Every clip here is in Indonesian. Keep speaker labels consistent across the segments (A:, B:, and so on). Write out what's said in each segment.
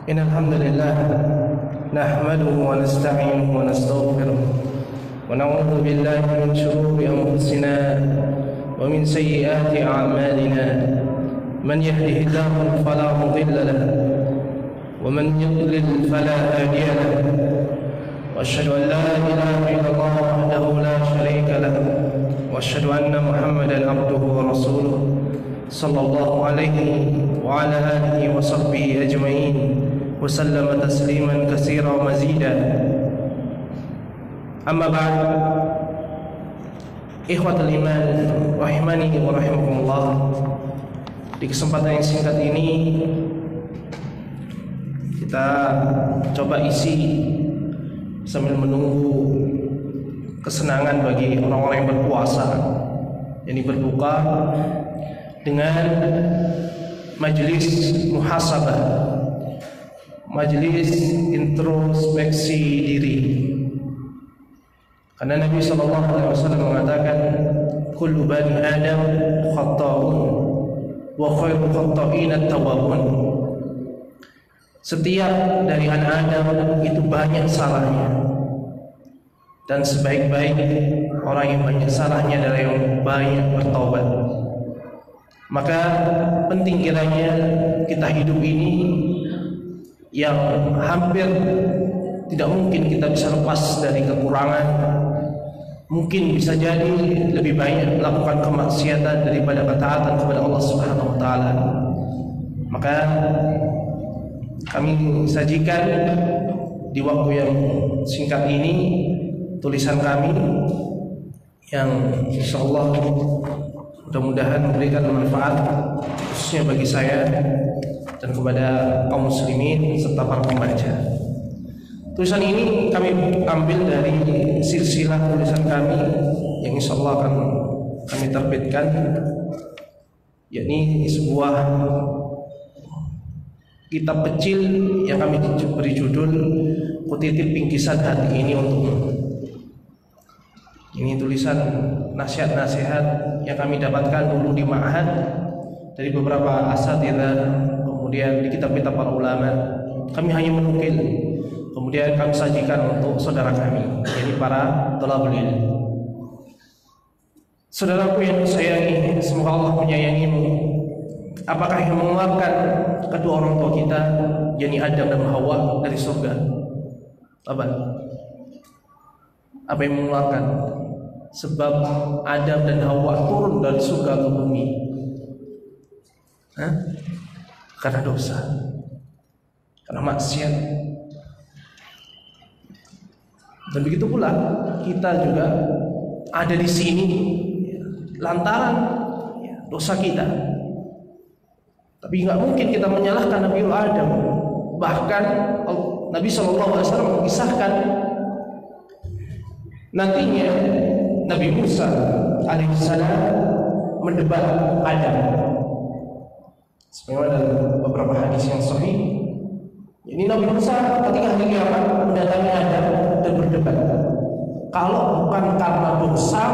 A: إن الحمد لله نحمده ونستعينه ونستغفره ونعوذ بالله من شرور أنفسنا ومن سيئات أعمالنا من يهده الله فلا مضل له ومن يضلل فلا هادي له وأشهد أن لا إله إلا الله وحده لا شريك له وأشهد أن محمدا عبده ورسوله صلى الله عليه وعلى آله وصحبه أجمعين وسلم تسليما كثيرا مزيدا. أما بعد، ikhwatul iman rahimani wa rahimakumullah, di kesempatan yang singkat ini kita coba isi sambil menunggu kesenangan bagi orang-orang yang berpuasa, yakni berbuka dengan majelis muhasabah, majelis introspeksi diri. Karena Nabi SAW mengatakan, kullu bani Adam khata'un wa khairu khata'in at-tawwabun. Setiap dari anak Adam itu banyak salahnya, dan sebaik-baik orang yang banyak salahnya adalah yang banyak bertaubat. Maka penting kiranya kita hidup ini yang hampir tidak mungkin kita bisa lepas dari kekurangan. Mungkin bisa jadi lebih banyak melakukan kemaksiatan daripada ketaatan kepada Allah Subhanahu wa taala. Maka kami sajikan di waktu yang singkat ini tulisan kami yang insyaallah mudah-mudahan memberikan manfaat khususnya bagi saya dan kepada kaum muslimin serta para pembaca. Tulisan ini kami ambil dari silsilah tulisan kami yang insyaallah akan kami terbitkan, yakni sebuah kitab kecil yang kami beri judul Kutitip Bingkisan Hati Ini Untukmu. Ini tulisan nasihat-nasihat yang kami dapatkan dulu di ma'had dari beberapa asatidzah, kemudian di kitab-kitab para ulama. Kami hanya menukil, kemudian kami sajikan untuk saudara kami, yaitu para thalabul ilm. Saudaraku yang sayangi, semoga Allah menyayangimu. Apakah yang mengeluarkan kedua orang tua kita, yakni Adam dan Hawa, dari surga? Apa yang mengeluarkan? Sebab Adam dan Hawa turun dari surga ke bumi karena dosa, karena maksiat. Dan begitu pula kita juga ada di sini lantaran dosa kita. Tapi nggak mungkin kita menyalahkan Nabi Adam. Bahkan Nabi SAW mengisahkan nantinya Nabi Musa alaihissalam mendebat Adam. Sebagaimana dalam beberapa hadis yang sahih, ini Nabi Musa ketika hari kiamat mendatangi Adam dan berdebat. Kalau bukan karena dosa,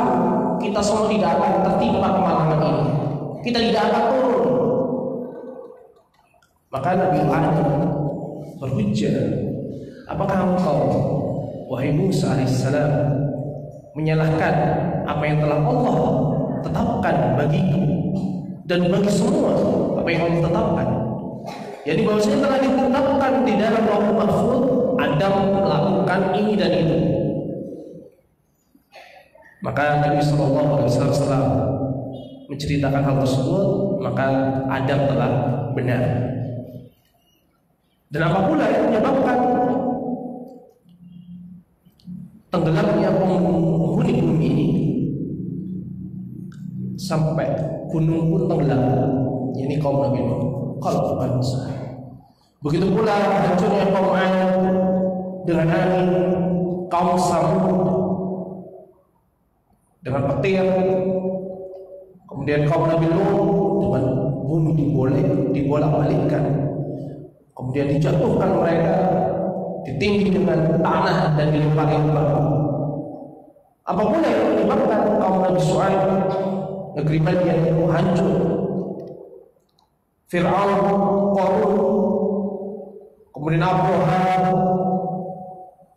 A: kita semua tidak akan tertimpa kemalangan ini. Kita tidak akan turun. Maka Nabi Adam berhujjah, apakah engkau, wahai Musa alaihissalam, menyalahkan apa yang telah Allah tetapkan bagiku dan bagi semua apa yang Allah tetapkan? Jadi bahwasanya telah ditetapkan di dalam Lauhul Mahfuz, Adam melakukan ini dan itu. Maka Nabi SAW setelah menceritakan hal tersebut, maka Adam telah benar. Dan apa pula yang menyebabkan tenggelamnya penghuni bumi ini sampai gunung pun tenggelam, ini kaum Nabi Nuh, kalau bukan Musa. Begitu pula hancurnya kaum Ad dengan angin, kaum Samud dengan petir, kemudian kaum Nabi Nuh dengan bumi dibolak-balikkan, kemudian dijatuhkan mereka, ditindih dengan tanah dan dilempari batu. Apapun yang menyebabkan kaum Nabi Shu'aib, negeri Madian itu hancur, Fir'aun, Qarun, kemudian Abraham.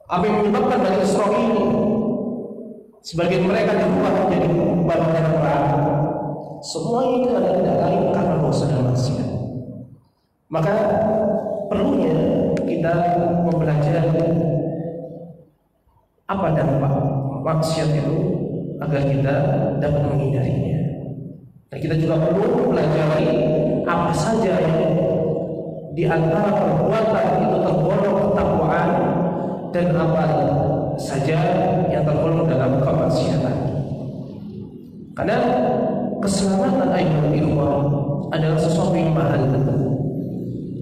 A: Apa yang menyebabkan Bani Israil ini sebagian mereka dirubah menjadi badan perang? Semua itu adalah tidak lain karena dosa dan maksiat. Maka perlunya kita mempelajari apa dampak maksiat itu agar kita dapat menghindarinya. Dan kita juga perlu mempelajari apa saja yang di antara perbuatan itu tergolong ketakwaan dan apa saja yang tergolong dalam kemaksiatan. Karena keselamatan ayat ikhwah adalah sesuatu yang mahal.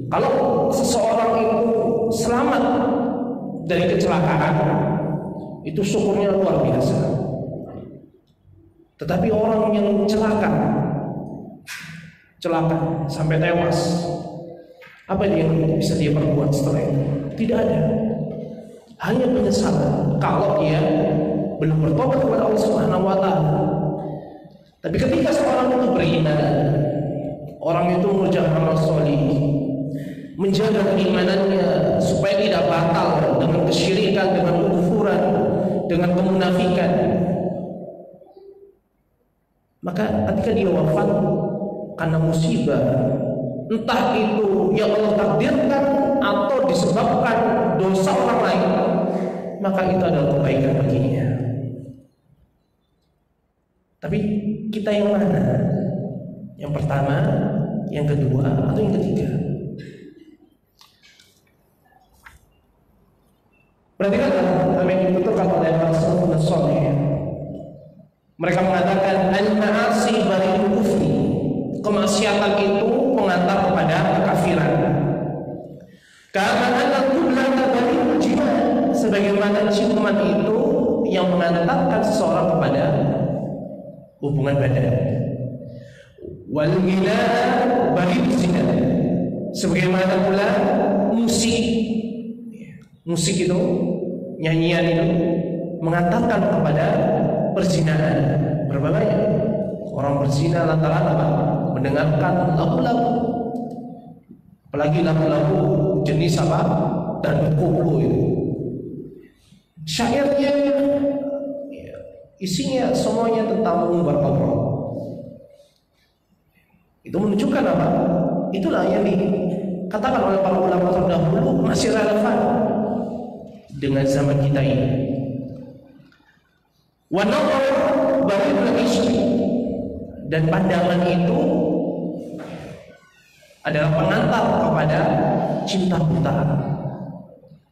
A: Kalau seseorang itu selamat dari kecelakaan, itu syukurnya luar biasa. Tetapi orang yang celaka sampai tewas, apa yang bisa dia perbuat setelah itu? Tidak ada. Hanya penyesalan kalau dia belum bertobat kepada Allah Subhanahu wa taala. Tapi ketika seorang itu beriman, orang itu mengerjakan amal salih, menjaga keimanannya supaya tidak batal dengan kesyirikan, dengan kekufuran, dengan kemunafikan, maka ketika dia wafat karena musibah, entah itu yang Allah takdirkan atau disebabkan dosa orang lain, maka itu adalah kebaikan baginya. Tapi kita yang mana? Yang pertama, yang kedua, atau yang ketiga? Perhatikan apa yang dituturkan oleh Rasulullah SAW. Mereka mengatakan al-ma'asi baridul kufri. Kemaksiatan itu mengantar kepada kekafiran. Karena al-qublata baridul jima, sebagaimana ciuman itu yang mengantarkan seseorang kepada hubungan badan. Wal ghina baridul zina, sebagaimana pula musik itu, nyanyian itu mengantarkan kepada perzinahan. Berapa banyak orang berzina lantaran apa? Mendengarkan lagu-lagu, apalagi lagu-lagu jenis apa? Dan koplo itu. Syairnya isinya semuanya tentang mengumbar aurat. Itu menunjukkan apa? Itulah yang dikatakan oleh para ulama terdahulu masih relevan dengan zaman kita ini. Wa nazar baridul ishq, dan pandangan itu adalah pengantar kepada cinta buta.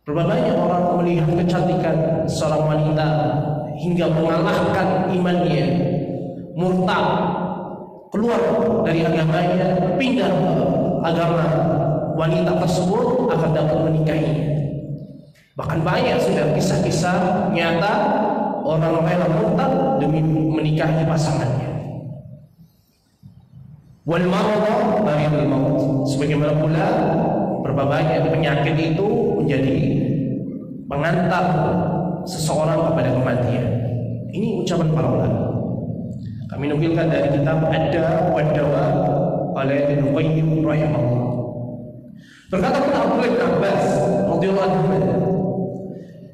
A: Berapa banyak orang melihat kecantikan seorang wanita hingga mengalahkan imannya, murtad, keluar dari agamanya, pindah ke agama wanita tersebut agar dapat menikahinya. Bahkan banyak sudah kisah-kisah nyata orang rela murtad demi menikahi pasangannya. Wal marad baridul maut, sebagaimana pula berapa banyak penyakit itu menjadi pengantar seseorang kepada kematian. Ini ucapan para ulama. Kami nukilkan dari kitab Ad-Da' wa Dawa oleh Ibnu Qayyim rahimahullah. Berkata Abdullah bin Abbas radhiyallahu anhu,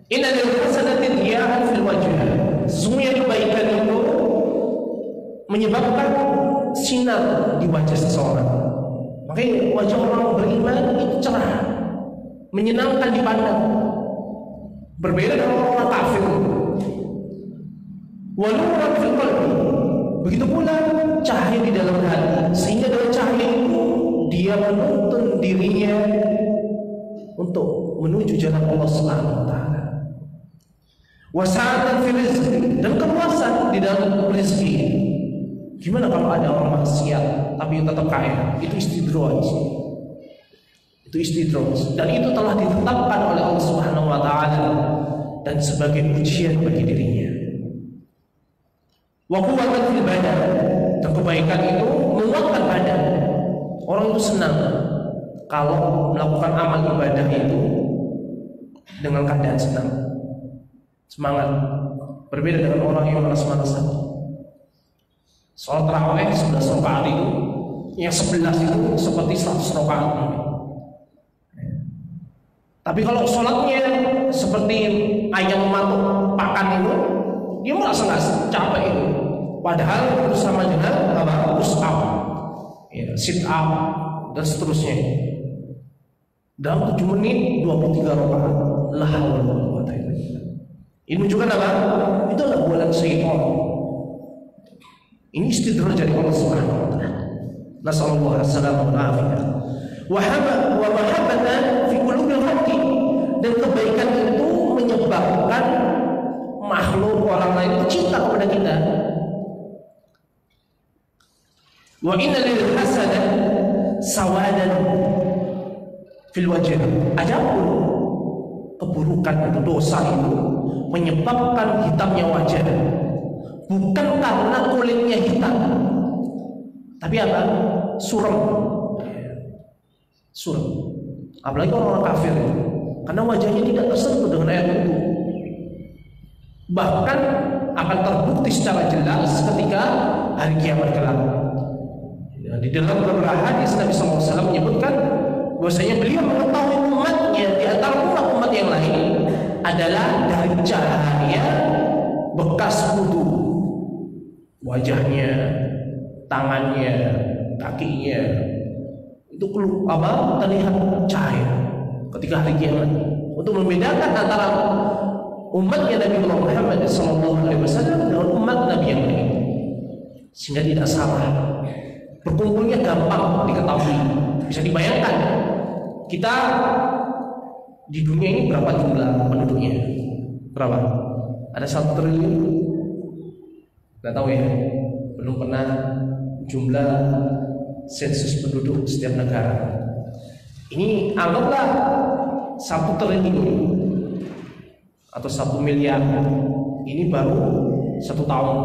A: inna lil hasanati diya'an fil wajh. Sesungguhnya kebaikan itu menyebabkan sinar di wajah seseorang. Makanya wajah orang beriman itu cerah, menyenangkan dipandang. Berbeda dengan orang kafir. Wanuran fil qalbi, begitu pula cahaya di dalam hati, sehingga dengan cahaya itu dia menuntun dirinya untuk menuju jalan Allah Subhanahu wa taala. Wasa'atan fil rizqi, dan kepuasan di dalam rezeki. Gimana kalau ada orang maksiat tapi tetap kaya? Itu istidraj. Itu istidraj, dan itu telah ditetapkan oleh Allah Subhanahu wa taala dan sebagai ujian bagi dirinya. Wa quwwatan fil badan, dan kebaikan itu menguatkan badan. Orang itu senang kalau melakukan amal ibadah itu dengan keadaan senang, semangat. Berbeda dengan orang yang malas-malasan. Sholat tarawih 11 rakaat itu Yang 11 itu seperti 100 rakaat. Tapi kalau sholatnya seperti ayam mematuk pakan itu, dia merasa nggak capek itu. Padahal itu sama dengan push up, ya, sit up dan seterusnya. Dalam 7 menit 23 rakaat. La haula wala quwwata illa billah. Ini menunjukkan apa? Itu adalah bualan syaitan. Ini istidraj dari Allah Subhanahu wa taala. Nasallallahu alaihi wasallam wa mahabbatan fi qulubil khalqi, dan kebaikan itu menyebabkan makhluk orang lain cinta kepada kita. Wa inna lil hasanat sawadan fil wajh. Adapun keburukan itu, dosa itu menyebabkan hitamnya wajah, bukan karena kulitnya hitam, tapi apa? Suram. Apalagi orang-orang kafir, karena wajahnya tidak tersentuh dengan air wudhu. Bahkan akan terbukti secara jelas ketika hari kiamat kelak. Di dalam beberapa hadis Nabi SAW menyebutkan bahwasanya beliau mengetahui umatnya di antara umat yang lain adalah dari cahaya bekas wudhu, wajahnya, tangannya, kakinya itu terlihat cahaya ketika hari kiamat, untuk membedakan antara umatnya Nabi Muhammad SAW dengan umat Nabi yang lain, sehingga tidak salah. Berkumpulnya gampang diketahui. Bisa dibayangkan kita di dunia ini berapa jumlah penduduknya? Berapa? Ada 1 triliun? Nggak tahu ya. Belum pernah jumlah sensus penduduk setiap negara. Ini anggaplah 1 triliun atau 1 miliar. Ini baru 1 tahun.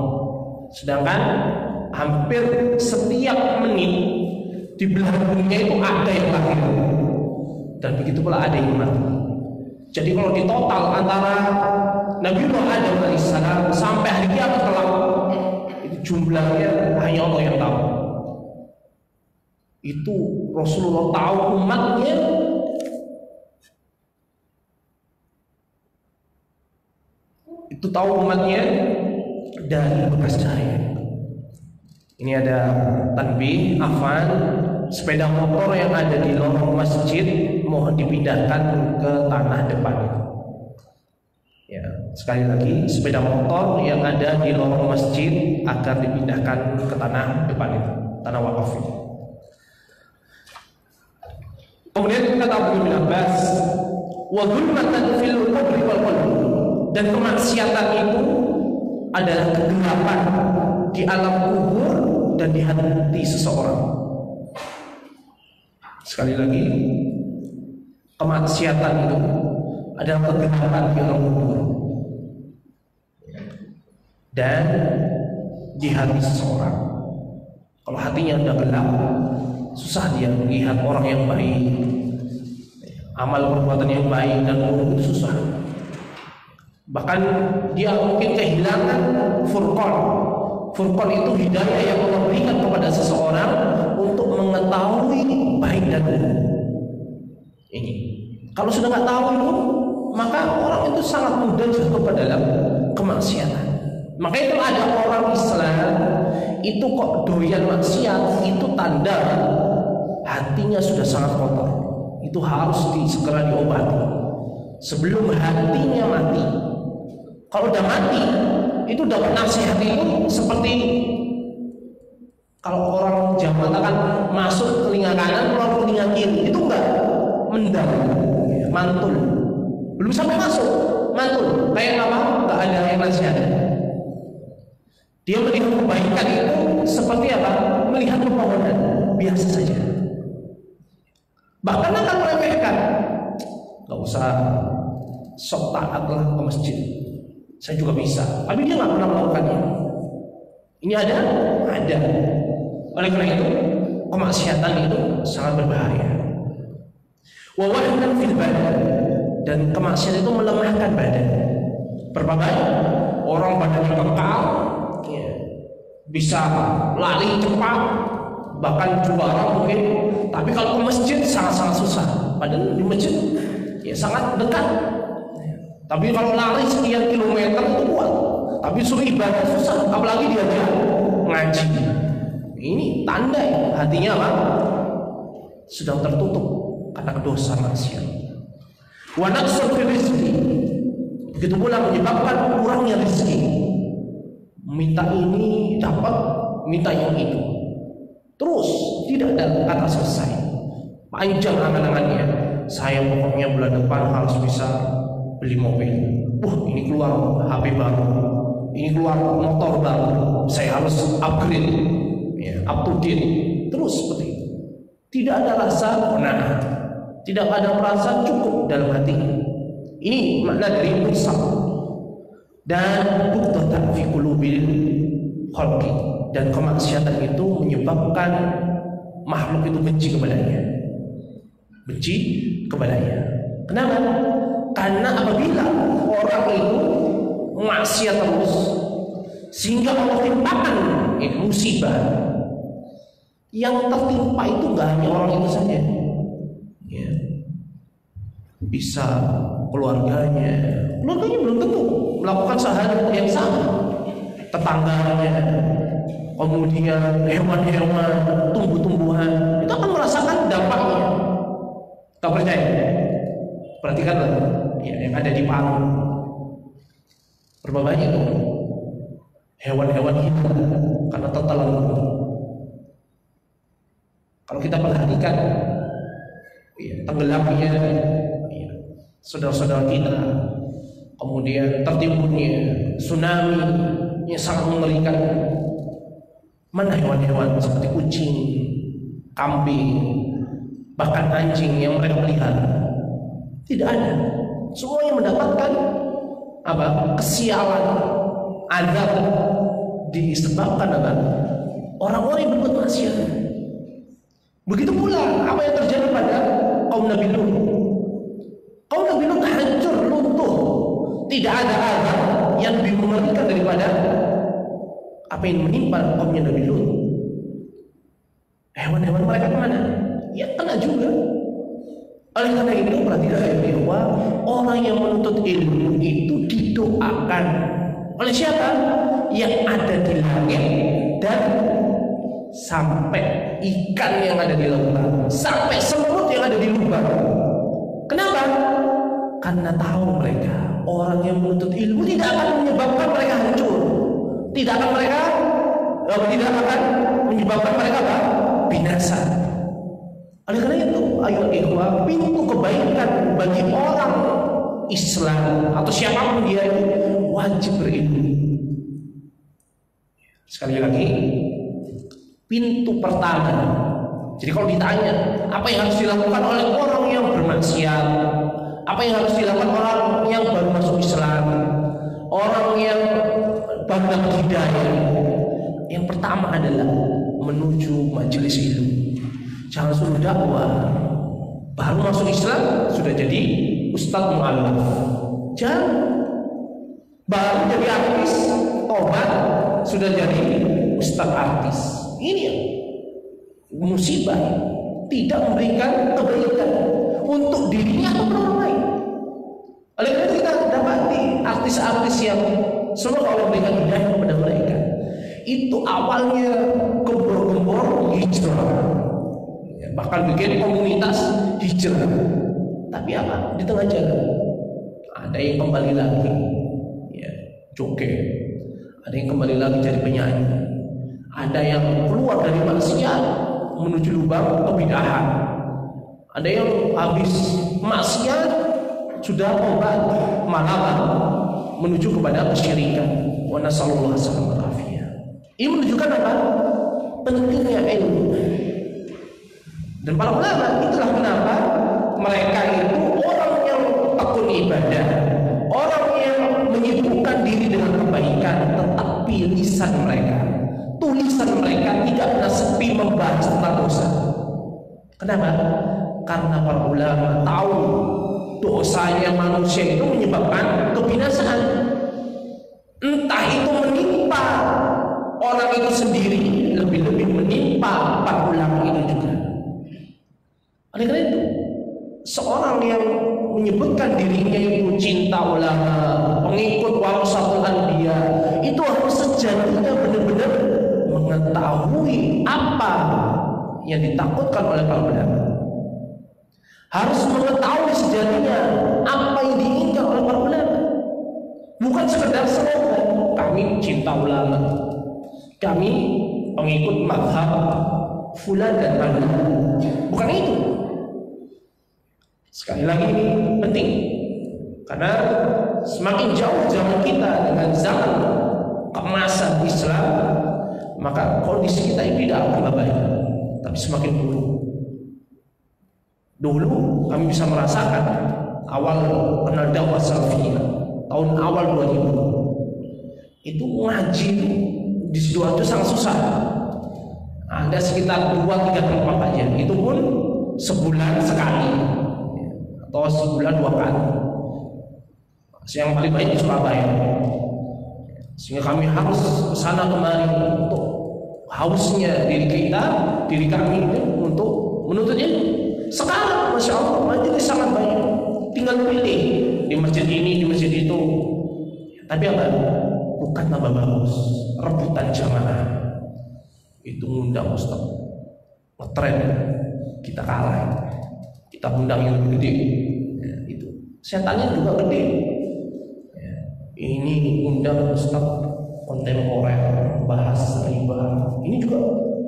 A: Sedangkan hampir setiap menit di belahan dunia itu ada yang lahir, dan begitu pula ada yang mati. Jadi kalau ditotal antara Nabi Adam alaihissalam sampai hari kiamat kelak, itu jumlahnya hanya Allah yang tahu. Itu Rasulullah tahu umatnya dari bekas cahaya. Ini ada tanbih, afan, sepeda motor yang ada di lorong masjid mohon dipindahkan ke tanah depan. Ya, sekali lagi, sepeda motor yang ada di lorong masjid agar dipindahkan ke tanah depan itu, tanah wakaf itu. Kemudian kata Abu bin Abbas, wa dhulmatan fil qabri wal qalbi, dan kemaksiatan itu adalah kegelapan di alam kubur dan di hati seseorang. Sekali lagi, kemaksiatan itu adalah kegelapan di alam kubur dan di hati seseorang. Kalau hatinya sudah gelap, susah dia melihat orang yang baik, amal perbuatan yang baik dan buruk itu susah. Bahkan dia mungkin kehilangan furqan. Furqan itu hidayah yang Allah berikan kepada seseorang untuk mengetahui baik dan buruk. Ini kalau sudah nggak tahu itu, maka orang itu sangat mudah jatuh ke dalam kemaksiatan. Maka itu ada orang Islam itu kok doyan maksiat, itu tanda hatinya sudah sangat kotor. Itu harus segera diobati sebelum hatinya mati. Kalau udah mati, itu dapat nasihat itu seperti kalau orang Jawa kan masuk telinga kanan, keluar telinga kiri, itu enggak mendam, mantul, belum sampai masuk, mantul, kayak apa? Enggak ada yang nasihat. Dia melihat kebaikan itu seperti apa? Melihat pepohonan biasa saja. Bahkan akan meremehkan, nggak usah sok taatlah ke masjid. Saya juga bisa, tapi dia nggak pernah melakukannya. Ini ada. Oleh karena itu, kemaksiatan itu sangat berbahaya. Wa wahnan fil badan, dan kemaksiatan itu melemahkan badan. Berbagai orang badannya kekal, ya, bisa lari cepat, bahkan juara mungkin. Tapi kalau ke masjid sangat-sangat susah. Padahal di masjid ya sangat dekat. Tapi kalau lari sekian kilometer itu kuat. Tapi suruh ibadah susah, apalagi diajak ngaji. Ini tanda ya, hatinya apa? Sedang tertutup karena dosa maksiat. Wa naqsun fil rizqi. Begitu pula menyebabkan kurangnya rezeki. Minta ini dapat, minta yang itu. Terus tidak ada kata selesai. Panjang angan-angannya. Saya pokoknya bulan depan harus bisa beli mobil. Ini keluar HP baru. Ini keluar motor baru. Saya harus upgrade, ya, up to date. Terus seperti itu. Tidak ada rasa qanaah. Tidak ada perasaan cukup dalam hati. Ini makna dari musab. Dan buqdatan fi qulubil khalqi. Dan kemaksiatan itu menyebabkan makhluk itu benci kepadanya. Benci kepadanya. Kenapa? Karena apabila orang itu maksiat terus sehingga Allah timpakan musibah, yang tertimpa itu gak hanya orang itu saja, ya. Bisa keluarganya belum tentu melakukan hal yang sama, tetangganya, kemudian hewan-hewan, tumbuh-tumbuhan itu akan merasakan dampaknya. Tak percaya? Perhatikanlah ya, yang ada di Palu. Berapa banyak tuh hewan-hewan hidup karena tertelan. Kalau kita perhatikan ya, tenggelamnya ya, saudara-saudara kita, kemudian tertimbunnya tsunami yang sangat mengerikan. Mana hewan-hewan seperti kucing, kambing, bahkan anjing yang mereka pelihara? Tidak ada. Semuanya mendapatkan apa? Kesialan, azab disebabkan apa? Orang-orang yang berbuat maksiat. Begitu pula apa yang terjadi pada kaum Nabi Lut. Kaum Nabi Lut hancur, runtuh. Tidak ada azab yang lebih mengerikan daripada apa yang menimpa kaumnya Nabi Lut. Hewan-hewan mereka kemana? Ya kena juga. Oleh karena itu perhatikan bahwa orang yang menuntut ilmu itu didoakan oleh siapa? Yang ada di langit dan sampai ikan yang ada di lautan, sampai semut yang ada di lubang. Kenapa? Karena tahu mereka orang yang menuntut ilmu tidak akan menyebabkan mereka hancur, tidak akan menyebabkan mereka binasa. Oleh karena itu, ayo ikhwah, pintu kebaikan bagi orang Islam atau siapapun dia wajib berilmu. Sekali lagi, pintu pertama. Jadi kalau ditanya apa yang harus dilakukan oleh orang yang bermaksiat, apa yang harus dilakukan orang yang baru masuk Islam, orang yang baru dapat hidayah, yang pertama adalah menuju majelis ilmu. Jangan suruh dakwah baru masuk Islam sudah jadi ustadz mu'alaf. Jangan baru jadi artis tobat sudah jadi ustadz artis. Ini musibah, tidak memberikan kebaikan untuk dirinya atau orang lain. Oleh karena itu kita dapati artis-artis yang semoga Allah berikan hidayah kepada mereka. Itu awalnya gembor-gembor hijrah, bahkan bikin komunitas hijrah. Tapi apa? Di tengah jalan ada yang kembali lagi ya, joget, ada yang kembali lagi jadi penyanyi, ada yang keluar dari maksiat menuju lubang kebidahan, ada yang habis maksiat sudah tobat malah menuju kepada kesyirikan. Wa nasallallahu alaihi wasallam. Ini menunjukkan apa? Pentingnya ilmu. Dan para ulama itulah kenapa mereka itu orang yang tekun ibadah, orang yang menyibukkan diri dengan kebaikan, tetapi lisan mereka, tulisan mereka tidak pernah sepi membahas tentang dosa. Kenapa? Karena para ulama tahu dosanya manusia itu menyebabkan kebinasaan. Entah itu menimpa orang itu sendiri, lebih-lebih menimpa menimpa para ulama itu juga. Oleh karena itu, seorang yang menyebutkan dirinya itu cinta ulama, pengikut warasatul anbiya, itu harus sejatinya benar-benar mengetahui apa yang ditakutkan oleh para ulama. Harus mengetahui sejatinya apa yang diinginkan oleh para ulama. Bukan sekedar slogan, kami cinta ulama, kami pengikut mazhab fulan dan fulan. Bukan itu. Sekali lagi ini penting, karena semakin jauh zaman kita dengan zaman keemasan Islam, maka kondisi kita ini tidak akan baik, tapi semakin buruk. Dulu kami bisa merasakan awal kenal dakwah salafiyah tahun awal 2000 itu ngaji di Sidoarjo sangat susah. Ada sekitar 2-3 tempat aja, itu pun sebulan sekali atau sebulan 2 kali. Yang paling baik di Surabaya, sehingga kami harus kesana kemari untuk hausnya diri kami untuk menuntut ilmu. Sekarang Masya Allah majelis sangat banyak, tinggal pilih di masjid ini, di masjid itu. Tapi apa? Bukan tambah bagus, rebutan jamaah. Itu ngundang Ustaz ngetren, kita kalah. Kita undang yang lebih gede, ya, itu setannya juga gede. Ya, ini undang Ustaz kontemporer, bahas riba. Ini juga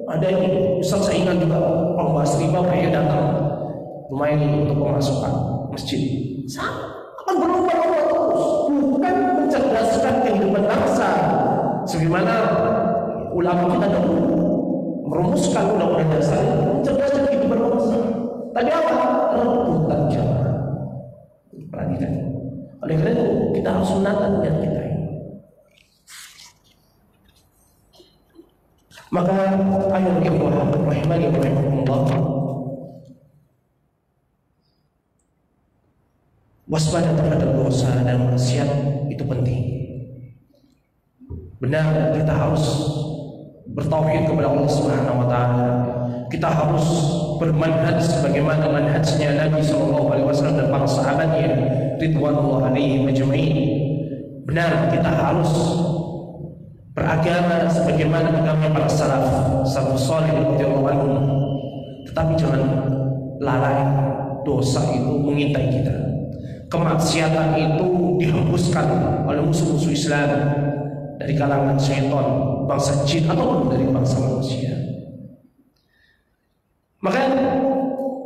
A: ada yang Ustaz saya ingat juga pembahas riba kayak datang lumayan untuk pemasukan masjid. Akan berubah-ubah terus, bukan mencerdaskan kehidupan bangsa. Sebagaimana ulama kita dahulu merumuskan undang-undang dasar mencerdaskan kehidupan bangsa. Tapi apa? Rebutan jamaah. Perhatikan. Oleh karena itu kita harus menata niat kita ini. Maka ayo ikhwah rahimani wa rahimakumullah, waspada terhadap dosa dan maksiat itu penting. Benar, kita harus bertauhid kepada Allah Subhanahu wa taala. Kita harus bermanhaj sebagaimana manhajnya Nabi sallallahu alaihi wasallam dan para sahabatnya ridwanullah alaihim ajmain. Benar, kita harus beragama sebagaimana agama para salafus saleh radhiyallahu anhum. Tetapi jangan lalai, dosa itu mengintai kita. Kemaksiatan itu dihembuskan oleh musuh-musuh Islam dari kalangan syaitan, bangsa jin ataupun dari bangsa manusia. Maka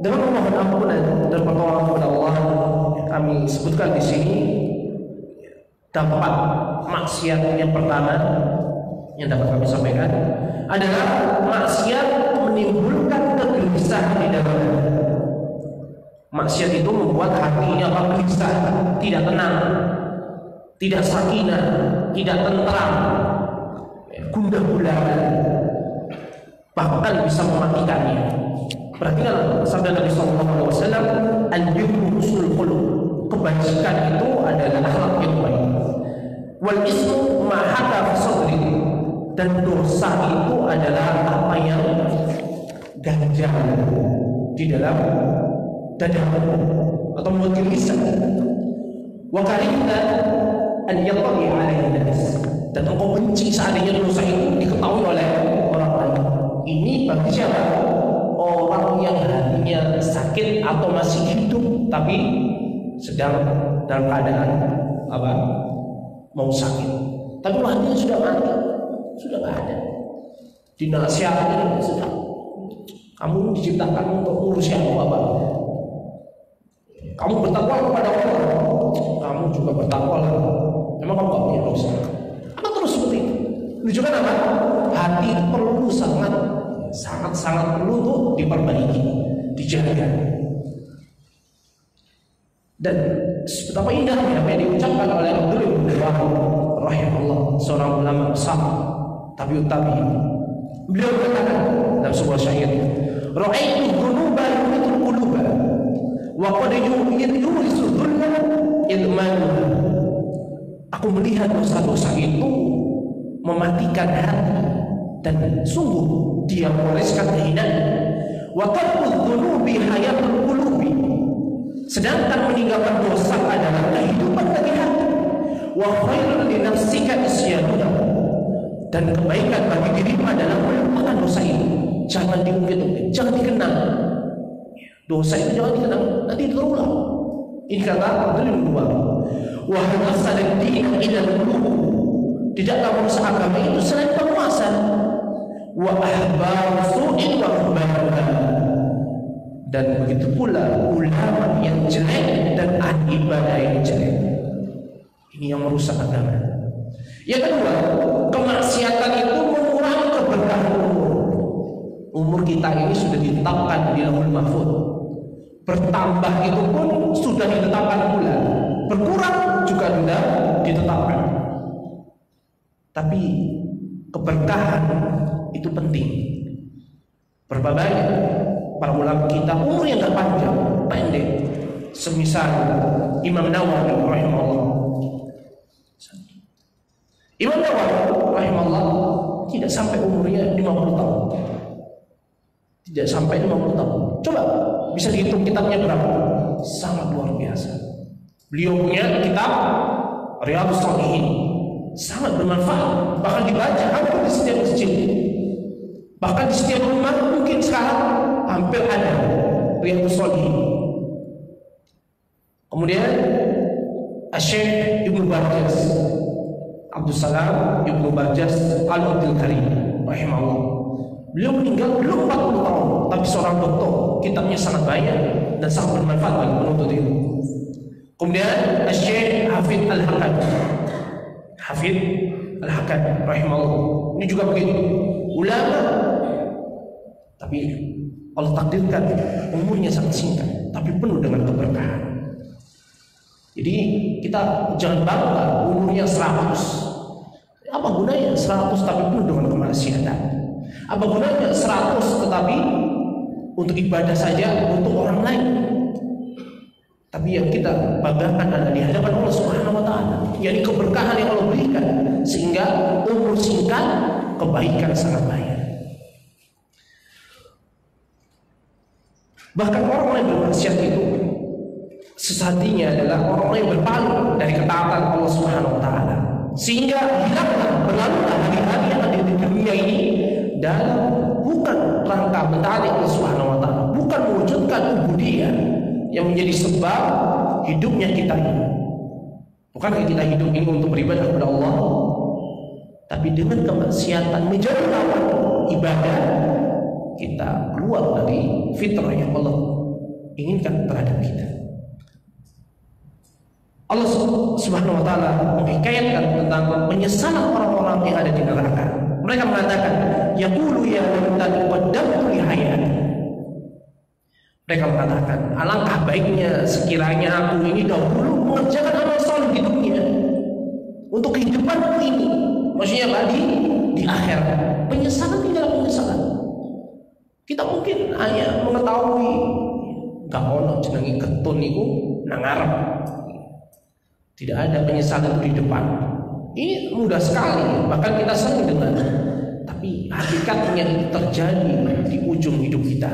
A: dengan memohon ampunan dan pertolongan kepada Allah, kami sebutkan di sini dampak maksiat yang pertama yang dapat kami sampaikan adalah maksiat menimbulkan kegelisahan di dalam hati. Maksiat itu membuat hatinya gelisah, tidak tenang, tidak sakinah, tidak tentram, gundah gulana, bahkan bisa mematikannya. Perhatikan sabda Nabi sallallahu alaihi wasallam, al-birru husnul khuluq. Kebajikan itu adalah akhlak yang baik. Wal ismu ma haka fi sadri. Dan dosa itu adalah apa yang ganjal di dalam dada atau membuat gelisah. Wa karihta an yaqi alaihi nas. Dan engkau benci seandainya dosa itu diketahui oleh orang lain. Ini bagi siapa? Orang yang hatinya sakit atau masih hidup tapi sedang dalam keadaan apa? Mau sakit. Tapi hatinya sudah mati, sudah nggak ada. Dinasihati sudah. Kamu diciptakan untuk ngurus yang apa? Kamu bertakwa kepada Allah, kamu juga bertakwa lah. Memang kamu gak punya dosa. Apa terus seperti itu? Menunjukkan apa? Hati itu perlu sangat perlu untuk diperbaiki, dijaga. Dan betapa indahnya apa yang diucapkan oleh Abdul bin Wahab rahimahullah, seorang ulama besar tabi'ut tabi'in. Beliau berkata dalam sebuah syair, "Ra'aitu dhunuba yumitul quluba wa qad yurisu dhulma idmanuha." Aku melihat dosa-dosa itu mematikan hati dan sungguh dia mewariskan kehinaan. Wa tarkudz dzunubi hayatul qulubi, sedangkan meninggalkan dosa adalah kehidupan bagi hati. Wa khairun li nafsika isyanuha, dan kebaikan bagi dirimu adalah melupakan dosa itu. Jangan diungkit-ungkit, jangan dikenang. Dosa itu jangan dikenang, nanti terulang. Ini kata Abdul bin Mubarak. Wa hal afsadad din ila al-qulub, tidaklah merusak agama itu selain penguasa. Wa ahbar su'in wa ruhbanuha, dan begitu pula ulama yang jelek dan ahli ibadah yang jelek. Ini yang merusak agama. Yang kedua, kemaksiatan itu mengurangi keberkahan umur. Umur kita ini sudah ditetapkan di Lauhul Mahfuz. Bertambah itu pun sudah ditetapkan pula. Berkurang juga sudah ditetapkan. Tapi keberkahan itu penting. Berapa banyak para ulama kita umur yang gak panjang, pendek. Semisal Imam Nawawi rahimahullah. Imam Nawawi rahimahullah tidak sampai umurnya 50 tahun. Tidak sampai 50 tahun. Coba bisa dihitung kitabnya berapa? Sangat luar biasa. Beliau punya kitab Riyadhus Shalihin, sangat bermanfaat, bahkan dibaca hampir di setiap masjid. Bahkan di setiap rumah mungkin sekarang hampir ada Riyadhus Shalihin. Kemudian Syekh Ibnu Barjas, Abdul Salam Ibnu Barjas Al-Abdul Karim rahimahullah. Beliau meninggal belum 40 tahun, tapi seorang doktor, kitabnya sangat banyak dan sangat bermanfaat bagi penuntut ilmu. Kemudian Syekh Hafidz Al-Hakam, Hafidz Al-Hakam rahimahullah. Ini juga begitu, ulama, tapi Allah takdirkan umurnya sangat singkat, tapi penuh dengan keberkahan. Jadi kita jangan bangga umurnya 100. Apa gunanya 100 tapi penuh dengan kemaksiatan? Apa gunanya 100 tetapi untuk ibadah saja untuk orang lain? Tapi yang kita banggakan adalah di hadapan Allah Subhanahu wa taala, yakni keberkahan yang Allah berikan sehingga umur singkat, kebaikan sangat banyak. Bahkan orang yang bermaksiat itu sesatinya adalah orang yang berpaling dari ketaatan Allah Subhanahu wa taala, sehingga hilanglah berlalulah hari-hari yang ada di dunia ini dalam bukan rangka mentaati Allah Subhanahu wa taala, bukan mewujudkan ubudiyah yang menjadi sebab hidupnya kita ini. Bukankah kita hidup ini untuk beribadah kepada Allah, tapi dengan kemaksiatan menjadi lawan ibadah, kita keluar dari fitrah yang Allah inginkan terhadap kita. Allah Subhanahu wa taala menghikayatkan tentang penyesalan orang-orang yang ada di neraka. Mereka mengatakan, yaqulu ya laitani qaddamtu li hayati. Mereka mengatakan, alangkah baiknya sekiranya aku ini dahulu mengerjakan amal saleh di dunia untuk kehidupanku ini. Maksudnya apa? Di akhirat. Penyesalan tidak ada penyesalan. Kita mungkin hanya mengetahui gak ono jenenge ketun niku nang ngarep. Tidak ada penyesalan di depan. Ini mudah sekali, bahkan kita sering dengar. Tapi hakikatnya itu terjadi di ujung hidup kita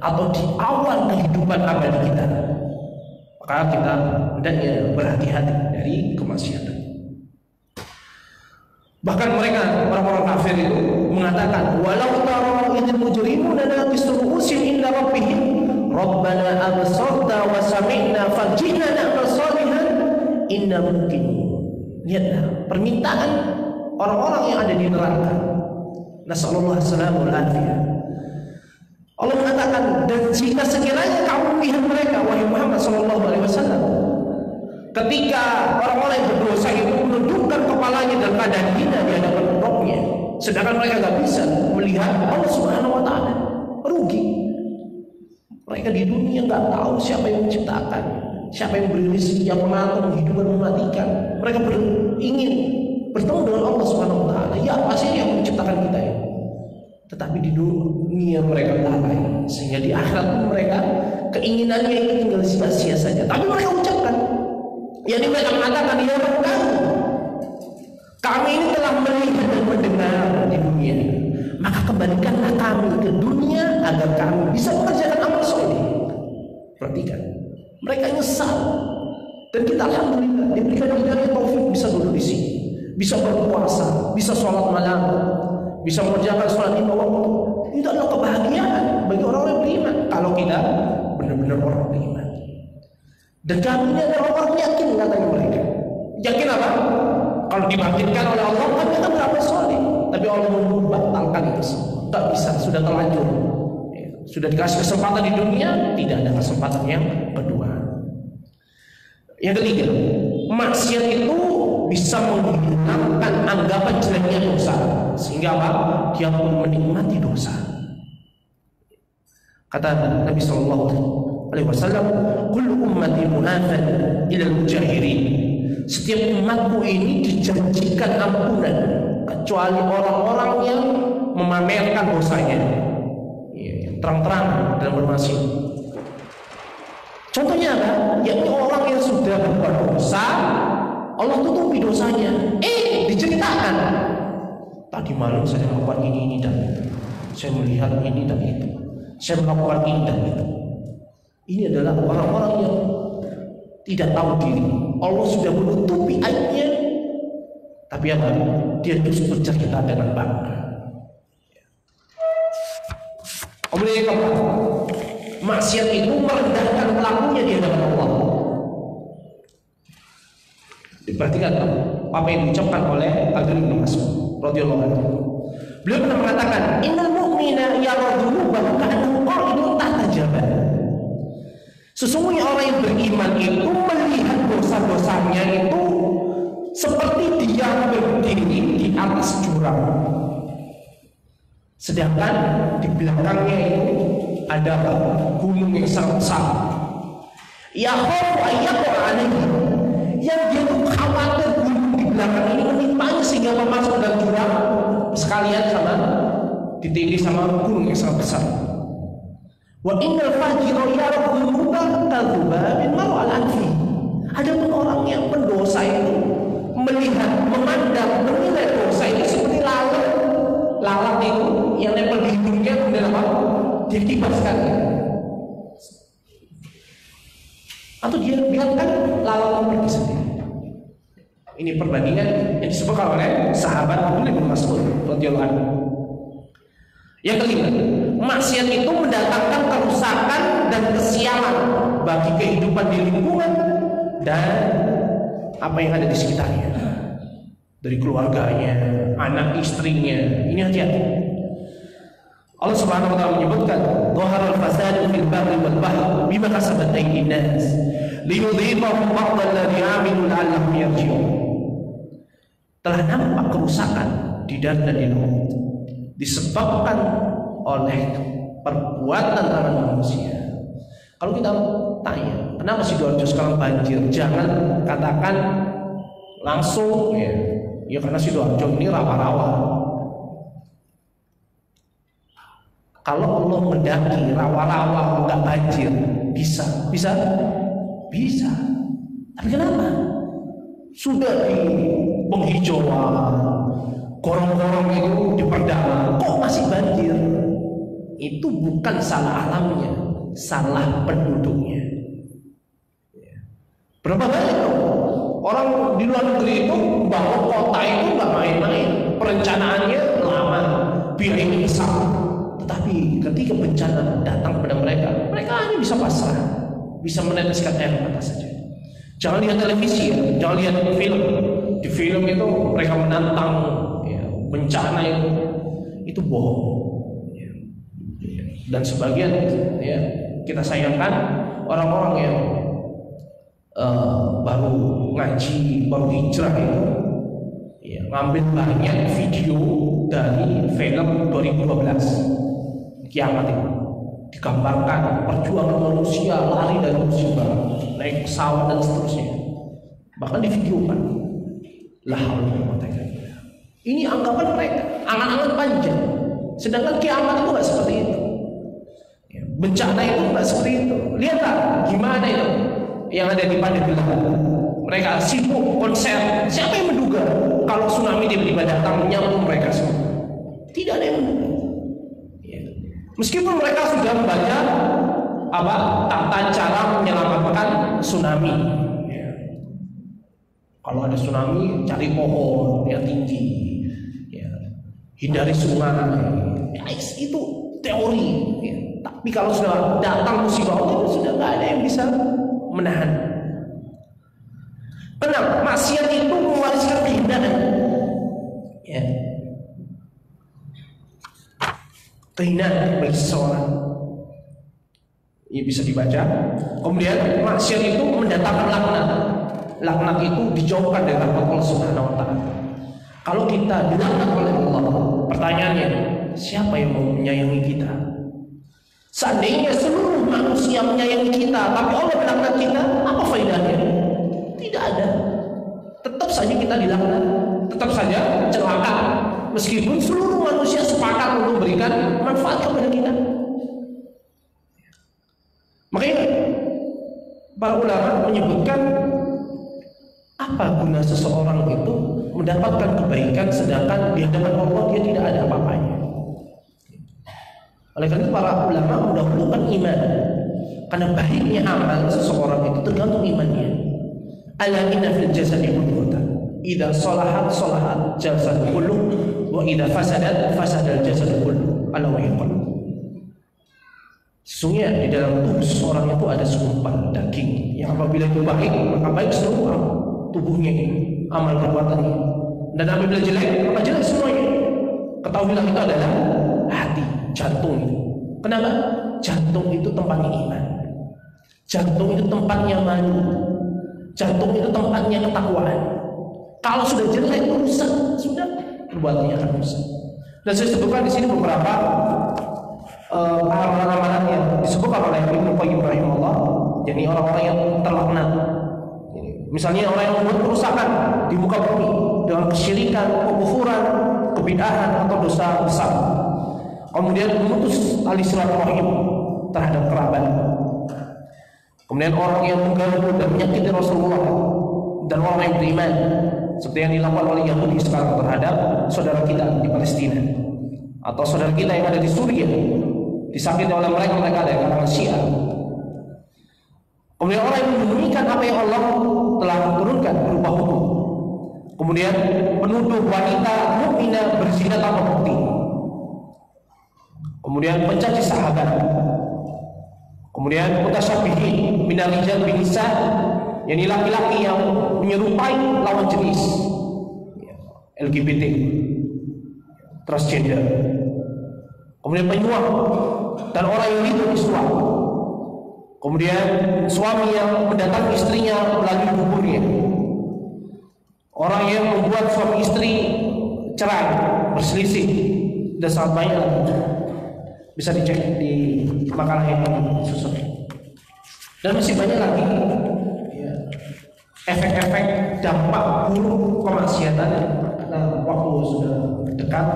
A: atau di awal kehidupan abadi kita. Maka kita hendaknya berhati-hati dari kemaksiatan. Bahkan mereka orang-orang kafir itu mengatakan, walau tara idil mujrimuna naqisu ru'usihim inda rabbihim rabbana absarta wa sami'na farji'na na'mal salihan inna mungkin. Lihatlah permintaan orang-orang yang ada di neraka. Nasallallahu alaihi wasallam. Allah mengatakan, dan jika sekiranya kamu melihat mereka, wahai Muhammad sallallahu alaihi wasallam, ketika orang-orang yang berdosa itu menundukkan kepalanya dalam keadaan hina di hadapan Rabbnya, sedangkan mereka tidak bisa melihat Allah Subhanahu wa taala, rugi. Mereka di dunia nggak tahu siapa yang menciptakan, siapa yang beri rezeki, yang mengatur, menghidupkan, mematikan. Mereka ingin bertemu dengan Allah Subhanahu wa taala. Ya, pasti yang menciptakan kita ya. Tetapi di dunia mereka lalai, sehingga di akhirat pun mereka keinginannya itu tinggal sia-sia saja. Tapi mereka ucapkan, yakni mereka mengatakan, ya Rabb kami ini telah melihat dan mendengar di dunia, maka kembalikanlah kami ke dunia agar kami bisa mengerjakan amal soleh. Perhatikan, mereka nyesal, dan kita alhamdulillah diberikan hidayah taufik bisa duduk di sini, bisa berpuasa, bisa sholat malam, bisa mengerjakan sholat 5 waktu. Itu adalah kebahagiaan bagi orang-orang beriman. Kalau kita benar-benar orang beriman, dan kami ini adalah orang yakin, katanya mereka. Yakin apa? Kalau dibangkitkan oleh Allah, kami akan beramal soleh. Tapi Allah membatalkan itu semua. Tak bisa, sudah terlanjur. Sudah dikasih kesempatan di dunia, tidak ada kesempatan yang kedua. Yang ketiga, maksiat itu bisa menghilangkan anggapan jeleknya dosa, sehingga apa? Dia pun menikmati dosa. Kata Nabi SAW, "Kullu ummati mu'afan ila al-mujahirin." Setiap umatku ini dijanjikan ampunan kecuali orang-orang yang memamerkan dosanya, terang-terang dalam bermaksiat. Contohnya apa? Yakni orang yang sudah berbuat dosa, Allah tutupi dosanya. Diceritakan, tadi malam saya melakukan ini dan itu, saya melihat ini dan itu, saya melakukan ini dan itu. Ini adalah orang-orang yang tidak tahu diri. Allah sudah menutupi aibnya, tapi apa? Dia terus bercerita dengan bangga. Kemudian maksiat itu merendahkan pelakunya di hadapan Allah. Diperhatikan apa yang diucapkan oleh Abdullah bin Mas'ud radhiyallahu anhu. Beliau pernah mengatakan, "Innal mu'mina yara dhunubahu ka'annahu qa'idun tahta jabal." Sesungguhnya orang yang beriman itu melihat dosa-dosanya itu seperti dia berdiri di atas jurang. Sedangkan di belakangnya itu ada gunung yang sangat besar. Ya khafu ayyaqa alaihi. Yang dia tuh khawatir gunung di belakang ini menimpanya sehingga masuk dalam jurang sekalian sama ditindih sama gunung yang sangat besar. Wa innal fajira yara dhunuba kadhubabin mar'al anfi. Ada pun orang yang pendosa itu melihat, memandang, menilai dosa itu seperti lalat itu yang nempel di hidungnya, kemudian apa? Dia kibaskan. Atau dia biarkan lalat pergi sendiri. Ini perbandingan yang disebutkan oleh sahabat Abdullah bin Mas'ud radhiyallahu anhu. Yang kelima, maksiat itu mendatangkan kerusakan dan kesialan bagi kehidupan di lingkungan dan apa yang ada di sekitarnya, dari keluarganya, anak istrinya. Ini hati-hati. Allah Subhanahu wa taala menyebutkan, "Dhaharal fasadu fil barri wal bahri bima kasabat aydin nas liyudhiqahum ba'dal ladzi 'amilu la'allahum yarji'un." Telah nampak kerusakan di darat dan di laut disebabkan oleh perbuatan tangan manusia. Kalau kita tanya, kenapa Sidoarjo sekarang banjir? Jangan katakan langsung ya karena Sidoarjo ini rawa-rawa. Kalau Allah mendaki rawa-rawa nggak banjir, bisa. Tapi kenapa? Sudah di penghijauan, gorong-gorong itu diperdalam, kok masih banjir? Itu bukan salah alamnya, salah penduduknya. Berapa banyak orang di luar negeri itu bangun kota itu nggak main-main, perencanaannya lama, biayanya besar. Tetapi ketika bencana datang kepada mereka hanya bisa pasrah, bisa meneteskan air mata saja. Jangan lihat televisi, jangan lihat film. Di film itu mereka menantang bencana itu bohong. Dan sebagian kita sayangkan orang-orang yang baru ngaji, baru hijrah itu ngambil banyak video dari film 2012 kiamat itu, digambarkan perjuangan manusia lari dari musibah, naik pesawat dan seterusnya, bahkan divideokan. Ini anggapan mereka, angan-angan panjang. Sedangkan kiamat itu nggak seperti itu. Bencana itu nggak seperti itu. Lihatlah gimana itu yang ada di Pandeglang. Mereka sibuk konser. Siapa yang menduga kalau tsunami tiba-tiba datang menyambut mereka semua? Tidak ada yang menduga. Meskipun mereka sudah membaca tata cara menyelamatkan tsunami. Ya. Kalau ada tsunami, cari pohon yang tinggi, ya. Hindari sungai. Ya, itu teori. Ya. Tapi kalau sudah datang musibah Allah, sudah nggak ada yang bisa menahan. Kenapa? Maksiat itu mewariskan kehinaan. Ya. Kehinaan bagi seseorang. Ini bisa dibaca. Kemudian maksiat itu mendatangkan laknat. Laknat itu dijauhkan dari rahmat Allah Subhanahu wa taala. Kalau kita dilaknat oleh Allah, pertanyaannya, siapa yang mau menyayangi kita? Seandainya seluruh manusia menyayangi kita, tapi Allah melaknat kita, apa faedahnya? Tidak ada. Tetap saja kita dilaknat, tetap saja celaka. Meskipun seluruh manusia sepakat untuk memberikan manfaat kepada kita. Makanya para ulama menyebutkan apa guna seseorang itu mendapatkan kebaikan sedangkan di hadapan Allah dia tidak ada apa-apanya. Oleh karena itu para ulama mendahulukan iman, karena baiknya amal seseorang itu tergantung imannya. Ala inna fil jasadi mudghatan idza salahat salahat jasad kullu wa idza fasadat fasadal jasad kullu ala wa yaqul. Sesungguhnya di dalam tubuh seseorang itu ada segumpal daging yang apabila itu baik maka baik seluruh tubuhnya, amal perbuatannya, dan apabila jelek maka jelek semuanya. Ketahuilah itu adalah hati, jantung. Kenapa? Jantung itu tempatnya iman, jantung itu tempatnya malu, jantung itu tempatnya ketakwaan. Kalau sudah jelek rusak, sudah perbuatannya akan rusak. Dan saya sebutkan di sini beberapa amalan-amalan yang disebutkan oleh Ibnu Qayyim rahimahullah, jadi orang-orang yang terlaknat. Misalnya orang yang membuat kerusakan di muka bumi dengan kesyirikan, kekufuran, kebid'ahan atau dosa besar. Kemudian memutus tali silaturahim terhadap kerabat. Kemudian orang yang mengganggu dan menyakiti Rasulullah dan orang yang beriman, seperti yang dilakukan oleh Yahudi sekarang terhadap saudara kita di Palestina atau saudara kita yang ada di Suriah, disakiti oleh mereka ada yang kalangan Syiah. Kemudian orang yang menyembunyikan apa yang Allah telah turunkan berupa hukum. Kemudian menuduh wanita mukminah berzina tanpa bukti. Kemudian mencaci sahabat. Kemudian mutasyabihin minal rijal bin nisa, yakni laki-laki yang menyerupai lawan jenis, LGBT, transgender. Kemudian penyuap dan orang yang itu disuap. Kemudian suami yang mendatangi istrinya melalui duburnya. Orang yang membuat suami istri cerai, berselisih, dan sangat banyak. Bisa dicek di makalah yang susun. Dan masih banyak lagi efek-efek dampak buruk kemaksiatan. Nah, waktu sudah dekat,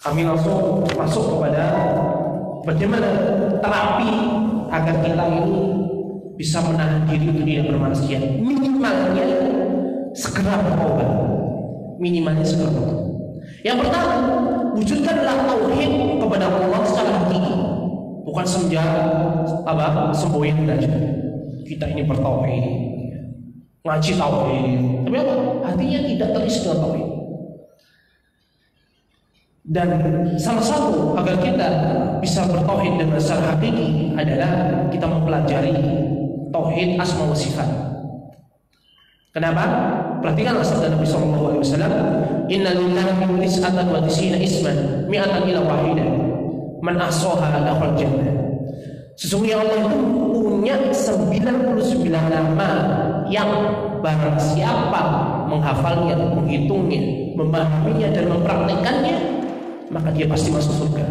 A: kami langsung masuk kepada bagaimana terapi agar kita ini bisa menahan diri untuk tidak bermaksiat. Minimalnya segera bertobat. Minimalnya segera bertobat. Yang pertama, wujudkanlah tauhid kepada Allah secara hakiki, bukan semboyan saja. Kita ini bertauhid, ngaji tauhid, tapi apa? Hatinya tidak terisi dengan tauhid. Dan salah satu agar kita bisa bertauhid dengan secara hakiki adalah kita mempelajari tauhid asma wa sifat. Kenapa? Perhatikanlah sabda Nabi sallallahu alaihi wasallam, "Inna lillahi tis'atan wa tis'ina isman, mi'atan ila wahidah. Man ahsaha dakhala jannah." Sesungguhnya Allah itu punya 99 nama yang barang siapa menghafalnya, menghitungnya, memahaminya dan mempraktikkannya, maka dia pasti masuk surga.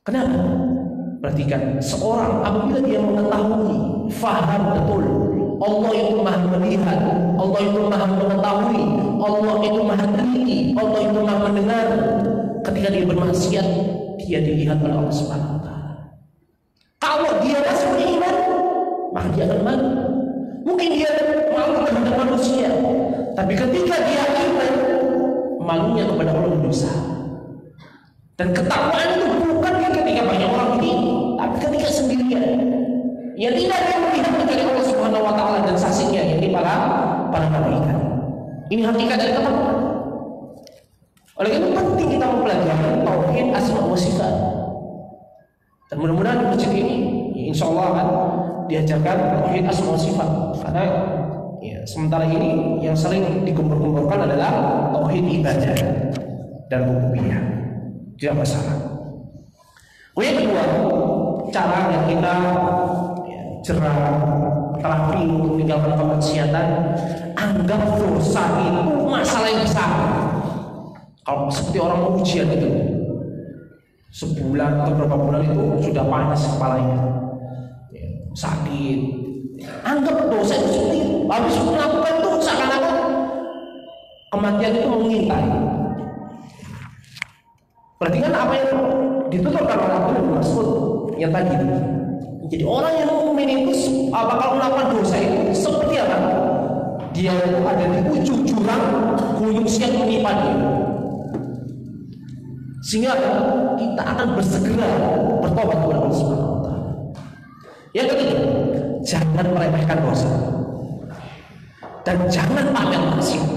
A: Kenapa? Perhatikan, seorang apabila dia mengetahui, faham betul Allah itu maha melihat, Allah itu maha mengetahui, Allah itu maha teliti, Allah itu maha mendengar. Ketika dia bermaksiat, dia dilihat oleh Allah Subhanahu wa taala. Kalau dia masih punya iman, maka dia akan malu. Mungkin dia malu kepada manusia, tapi ketika dia iman, malunya kepada Allah dosa. Dan ketakwaan itu bukan ketika banyak orang ini, tapi ketika sendirian. Ya tidak ada yang melihat kecuali Allah Subhanahu wa taala dan saksinya, yakni para malaikat. Ini hakikat dari ketakwaan. Oleh itu penting kita mempelajari tauhid asma wa sifat. Dan mudah-mudahan di masjid ini insya Allah akan diajarkan tauhid asma wa sifat. Karena ya, sementara ini yang sering dikumpul-kumpulkan adalah tauhid ibadah dan rububiyah. Tidak masalah. Yang kedua, cara yang kita cerah terapi untuk meninggalkan kemaksiatan, anggap dosa itu masalah yang besar. Kalau seperti orang ujian itu, sebulan atau beberapa bulan itu sudah panas kepalanya, sakit. Anggap dosa itu seperti itu. Habis melakukan itu seakan-akan kematian itu mengintai. Berarti kan apa yang dituturkan oleh Abdullah bin Mas'ud yang tadi. Jadi orang yang mukmin itu kalau melakukan dosa itu seperti apa? Dia itu ada di ujung jurang gunung siap menimpa dia. Sehingga kita akan bersegera bertobat kepada Allah Subhanahu wa taala. Yang ketiga, jangan meremehkan dosa. Dan jangan pamer maksiat.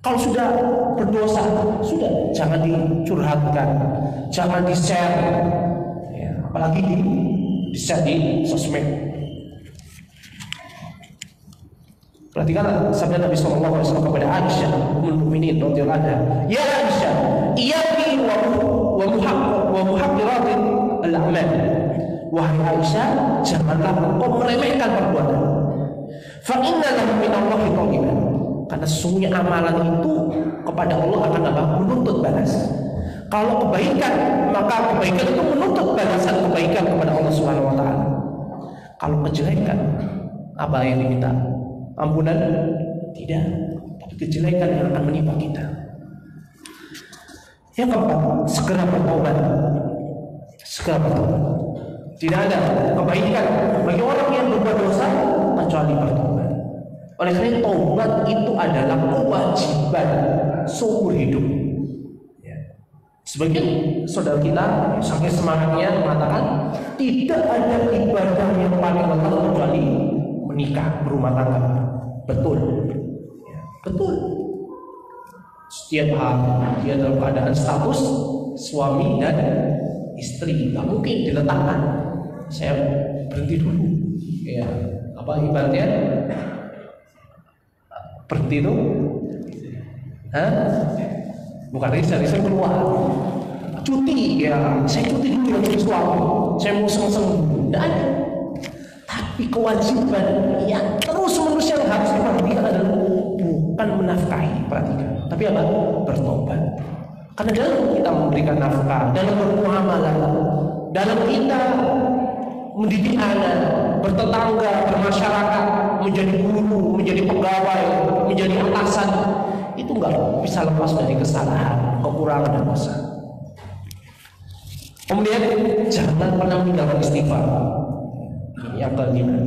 A: Kalau sudah berdosa, sudah jangan dicurhatkan, jangan di-share. Ya, apalagi di-share di sosmed. Perhatikan sabda Nabi sallallahu alaihi wasallam kepada Aisyah ummul mukminin radhiyallahu anha, "Ya Aisyah, iyaki wa muhaqqiratil al-a'mal." Wahai Aisyah, janganlah engkau meremehkan perbuatan. Fa inna lahu min Allahi thawaban. Karena sesungguhnya amalan itu kepada Allah akan apa? Menuntut balas. Kalau kebaikan, maka kebaikan itu menuntut balasan kebaikan kepada Allah Subhanahu wa taala. Kalau kejelekan, apa yang diminta? Ampunan? Tidak, tapi kejelekan yang akan menimpa kita. Yang keempat, segera bertobat. Segera bertobat. Tidak ada kebaikan bagi orang yang berbuat dosa kecuali bertobat. Oleh karena taubat itu adalah kewajiban seumur hidup. Sebagian saudara kita saking semangatnya mengatakan tidak ada ibadah yang paling benar kecuali menikah, berumah tangga. Betul, betul. Setiap hari dia dalam keadaan status suami dan istri, nggak mungkin diletakkan. Saya berhenti dulu, ya apa ibaratnya berhenti itu, bukan riset keluar, cuti ya, saya cuti dulu dari suami, saya mau seng-seng, tidak ada. Tapi kewajiban yang terus-menerus yang harus diperhatikan adalah bukan menafkahi, perhatikan, tapi apa? Bertobat. Karena dalam kita memberikan nafkah, dalam bermuamalah, dalam kita mendidik anak, bertetangga, bermasyarakat, menjadi guru, menjadi pegawai, menjadi atasan, itu nggak bisa lepas dari kesalahan, kekurangan dan dosa. Kemudian jangan pernah meninggalkan istighfar. Yang kelima,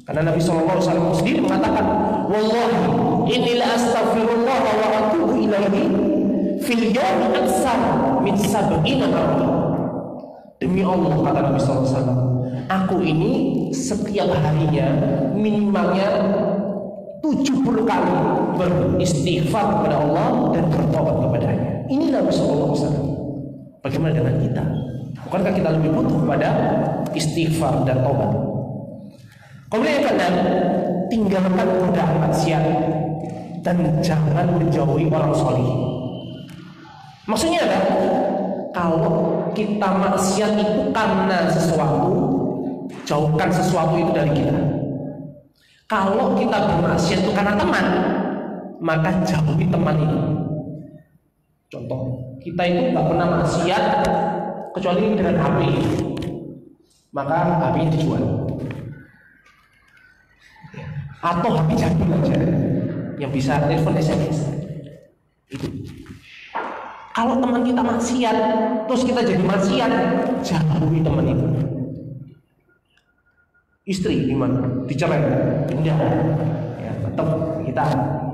A: karena Nabi SAW sendiri mengatakan, "Wallahi inni la astaghfirullah wa atubu ilaihi fil yawmi aksar min sab'ina marrah." Demi Allah, kata Nabi SAW, aku ini setiap harinya minimalnya 70 kali beristighfar kepada Allah dan bertobat kepadanya. Ini Nabi SAW. Bagaimana dengan kita? Bukankah kita lebih butuh kepada istighfar dan tobat? Kemudian yang keenam, tinggalkan godaan maksiat dan jangan menjauhi orang soleh. Maksudnya apa? Kalau kita maksiat itu karena sesuatu, jauhkan sesuatu itu dari kita. Kalau kita bermaksiat itu karena teman, maka jauhi teman itu. Contoh, kita itu nggak pernah maksiat kecuali dengan HP, maka HP-nya dijual. Atau HP jadul aja, yang bisa telepon SMS. Itu. Kalau teman kita maksiat, terus kita jadi maksiat, jauhi teman itu. Istri gimana? Dicerai? Enggak. Ya, tetap kita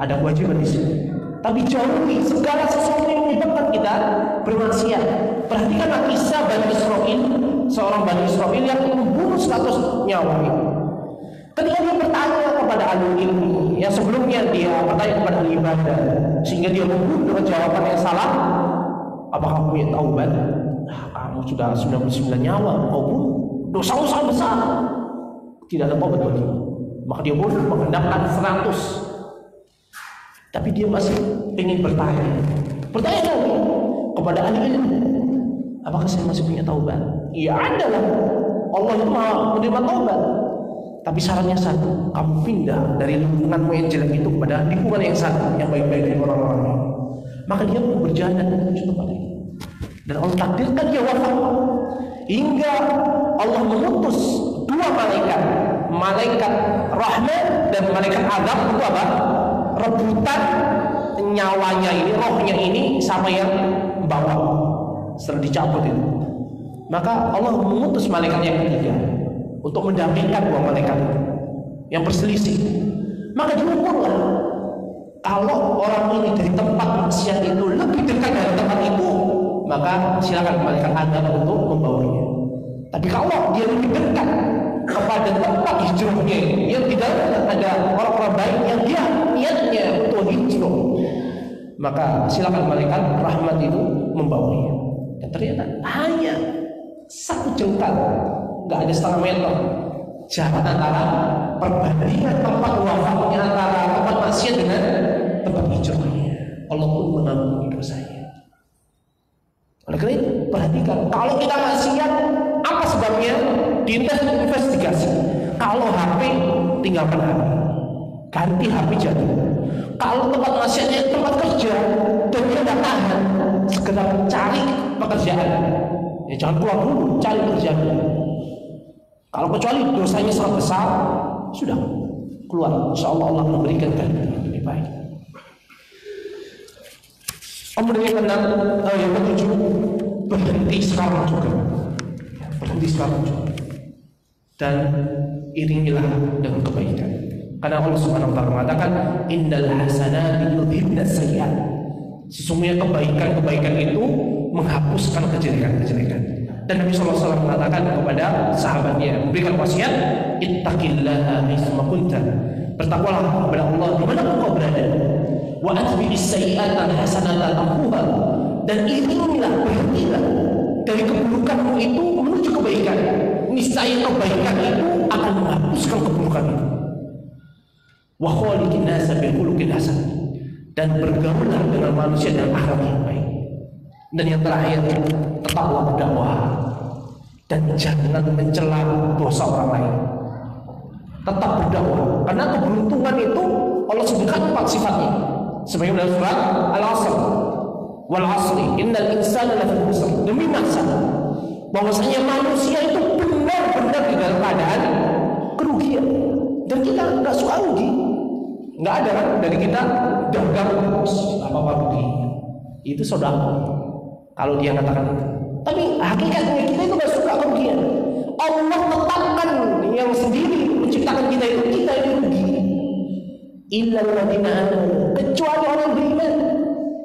A: ada kewajiban di sini.
B: tapi jauhi segala sesuatu yang menyebabkan kita bermaksiat. Perhatikanlah kisah Bani Israil, seorang Bani Israil yang membunuh 100 nyawa ini. Ketika dia bertanya kepada ahli ilmu, yang sebelumnya dia bertanya kepada ahli ibadah, sehingga dia membunuh dengan jawaban yang salah, apakah kamu punya taubat? Kamu sudah 99 nyawa, kau bunuh, dosamu sangat besar, tidak ada taubat bagi. Maka dia boleh menghendakkan 100. Tapi dia masih ingin bertanya lagi kepada ahli ilmu, apakah saya masih punya taubat? Ya ada lah, Allah itu maha menerima taubat. Tapi syaratnya satu, kamu pindah dari lingkunganmu yang jelek itu kepada lingkungan yang satu, yang baik-baik dari orang-orang. Maka dia pun berjalan menuju tempat itu. Dan Allah takdirkan dia wafat. Hingga Allah mengutus 2 malaikat, malaikat rahmat dan malaikat azab untuk apa? Rebutan nyawanya ini, rohnya ini sama yang bawa. Setelah dicabut itu, maka Allah mengutus malaikat yang ketiga untuk mendampingkan 2 malaikat yang berselisih. Maka diukurlah, kalau orang ini dari tempat maksiat itu lebih dekat dari tempat itu, maka silakan malaikat azab untuk membawanya. Tapi kalau dia lebih dekat kepada tempat hijrahnya yang tidak ada orang-orang baik yang dia niatnya untuk hijrah, maka silakan malaikat rahmat itu membawanya. Dan ternyata hanya 1 jengkal, nggak ada setengah meter jarak antara perbandingan tempat wafatnya antara tempat maksiat dengan tempat hijrahnya. Allah pun mengampuni dosanya. Oleh karena itu perhatikan, kalau kita maksiat, apa sebabnya? Diinvestigasi. Kalau HP, tinggalkan HP, ganti HP jadul. Kalau tempat maksiatnya tempat kerja dan dia tidak tahan, segera cari pekerjaan. Ya jangan pulang dulu, cari pekerjaan. Kalau kecuali dosanya sangat besar, sudah keluar. Insya Allah Allah memberikan ganti yang lebih baik. Kemudian yang ketujuh, berhenti sekarang juga. Berhenti sekarang juga. Dan iringilah dengan kebaikan. Karena Allah Subhanahu wa taala mengatakan, innal hasanati yudhibnas sayyi'at. Sesungguhnya kebaikan-kebaikan itu menghapuskan kejelekan-kejelekan. Dan Nabi SAW mengatakan kepada sahabatnya, memberikan wasiat, ittaqillaha haitsuma kunta. Bertakwalah kepada Allah dimanapun kau berada. Wa atbi'is sayyi'ata hasanatan tamhuha. Dan iringilah, berhentilah dari keburukanmu itu menuju kebaikan. Niscaya kebaikan itu akan menghapuskan keburukan itu. Wa khaliqin nasa bil khuluqin hasan. Dan bergaulah dengan manusia dengan akhlak yang baik. Dan yang terakhir, tetaplah berdakwah dan jangan mencela dosa orang lain. Tetap berdakwah, karena keberuntungan itu Allah sebutkan 4 sifatnya. Sebagaimana surat Al-Asr, wal 'asri innal insana lafi khusr. Demi masa bahwasanya manusia itu benar-benar di dalam keadaan kerugian. Dan kita nggak suka rugi. Nggak ada kan dari kita dagang apa-apa rugi. Itu saudara kalau dia katakan itu. Tapi hakikatnya kita itu nggak suka kerugian. Allah tetapkan yang sendiri menciptakan kita itu rugi. Illal ladzina amanu, kecuali orang yang beriman,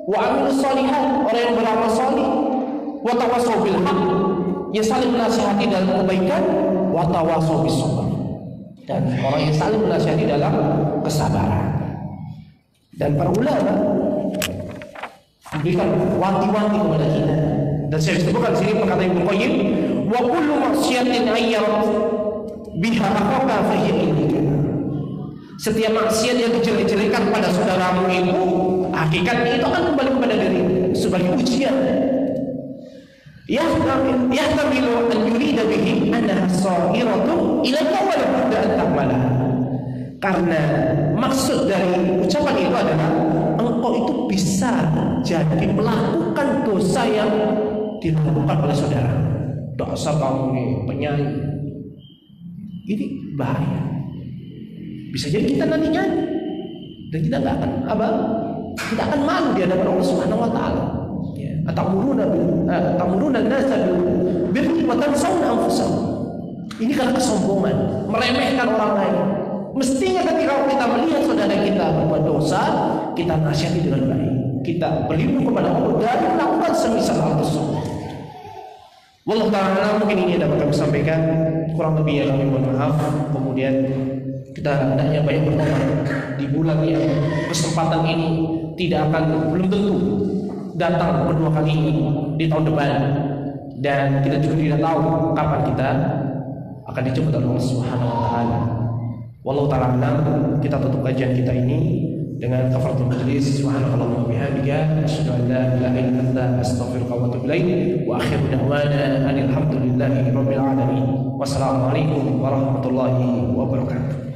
B: wa amilus shalihat, orang yang beramal saleh, wa tawassaw bil haqq, yang saling menasihati dalam kebaikan, wa tawassaw bis sabr, dan orang yang saling menasihati dalam kesabaran. Dan para ulama memberikan wanti-wanti kepada kita. Dan saya sebutkan di sini perkataan Ibnu Qayyim, wa kullu maksiatin ayyam biha akhaka fa hiya indika. Setiap maksiat yang dijelek-jelekan pada saudaramu itu, hakikatnya itu akan kembali kepada dirimu sebagai ujian. Yahtamilu an yurida bihi annaha sa'iratun ilaika wa la budda an ta'mala. Karena maksud dari ucapan itu adalah engkau itu bisa jadi melakukan dosa yang dilakukan oleh saudara. Dosa kamu ini penyanyi, ini bahaya. Bisa jadi kita nanti nyanyi dan kita nggak akan kita akan malu di hadapan Allah Subhanahu wa taala. Ya, atamuruna an-nasa bil birri wa tansawna anfusakum. Ini karena kesombongan, meremehkan orang lain, Mestinya ketika kita melihat saudara kita berbuat dosa, kita nasihati dengan baik. Kita berlindung kepada Allah dari melakukan semisal hal tersebut. Wallahu ta'ala, mungkin ini dapat kami sampaikan. Kurang lebih ya kami mohon maaf. Kemudian kita hendaknya banyak bertobat di bulan yang kesempatan ini belum tentu datang kedua kali ini di tahun depan, dan kita juga tidak tahu kapan kita akan dijemput oleh Allah Subhanahu wa taala. Wallahu ta'ala alam. Kita tutup kajian kita ini dengan kafaratul majlis. Subhanakallahumma wa bihamdika asyhadu an la ilaha illa anta astaghfiruka wa atubu ilaik. Wa akhiru da'wana alhamdulillahi rabbil alamin. Wassalamu alaikum warahmatullahi wabarakatuh.